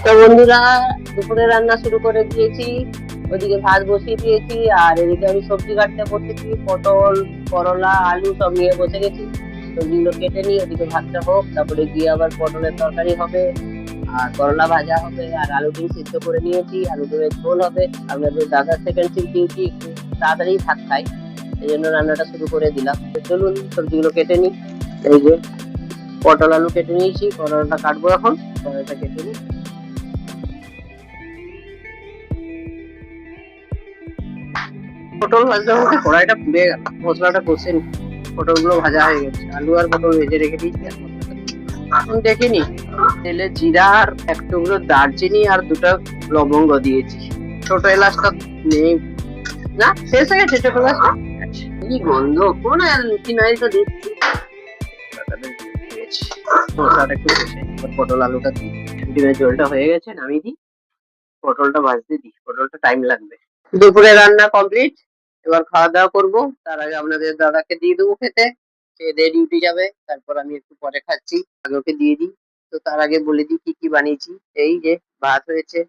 তো বন্ধুরা, দুপুরে রান্না শুরু করে দিয়েছি। ওদিকে ভাত বসিয়ে দিয়েছি আর এদিকে আমি সবজি কাটতে বসেছি। পটল, করলা, আলু সব নিয়ে বসে গেছি। সবজিগুলো কেটে নিই, ওদিকে ভাতটা হোক, তারপরে গিয়ে আবার পটলের তরকারি হবে আর করলা ভাজা হবে আর আলু ডিম সিদ্ধ করে নিয়েছি, আলু ডিমের ঝোল হবে। আপনাদের দাদা সেকেন্ড শিফট ডিউটি, একটু তাড়াতাড়ি ভাত খাই, এই জন্য রান্নাটা শুরু করে দিলাম। তো চলুন সবজিগুলো কেটে নিই। এই যে পটল আলু কেটে নিয়েছি, করলাটা কাটবো এখন। করলাটা কেটে নিই। পটল ভাজতে ভাজতে কড়াইটা পুড়ে গেল, মশলাটা কষে নি। পটল গুলো ভাজা হয়ে গেছে, আলু আর পটল ভেজে রেখে দিয়েছি। এখন দেখিনি, তেলে জিরা আর এক টুকরো দারচিনি আর দুটো লবঙ্গ দিয়েছি। ছোট এলাচটা নেই, না শেষ হয়ে গেছে ছোট এলাচটা। কি গন্ধ, কোন কি নাই তো দিচ্ছি। মশলাটা একটু কষে এবার পটল আলুটা দিই। ডিমের ঝোলটা হয়ে গেছে, নামিয়ে দিই। পটলটা ভাজতে দিই, পটলটা টাইম লাগবে। দুপুরে রান্না কমপ্লিট, এবার খাওয়া দাওয়া করবো। তার আগে আপনাদের দাদাকে দিয়ে দেবো খেতে, সে দিয়ে ডিউটি যাবে। তারপর আমি একটু পরে খাচ্ছি, আগে ওকে দিয়ে দিই। তো তার আগে বলে দিই কি কি বানিয়েছি। এই যে ভাত হয়েছে,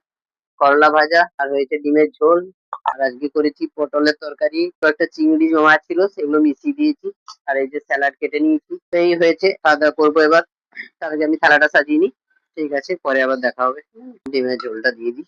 করলা ভাজা আর হয়েছে ডিমের ঝোল। আর আজকে করেছি পটলের তরকারি, কয়েকটা চিংড়ি জমা ছিল সেগুলো মিশিয়ে দিয়েছি। আর এই যে স্যালাড কেটে নিয়েছি। তো এই হয়েছে, খাওয়া দাওয়া করবো এবার। তার আগে আমি থালাটা সাজিয়ে নিই। ঠিক আছে, পরে আবার দেখা হবে। ডিমের ঝোলটা দিয়ে দিই।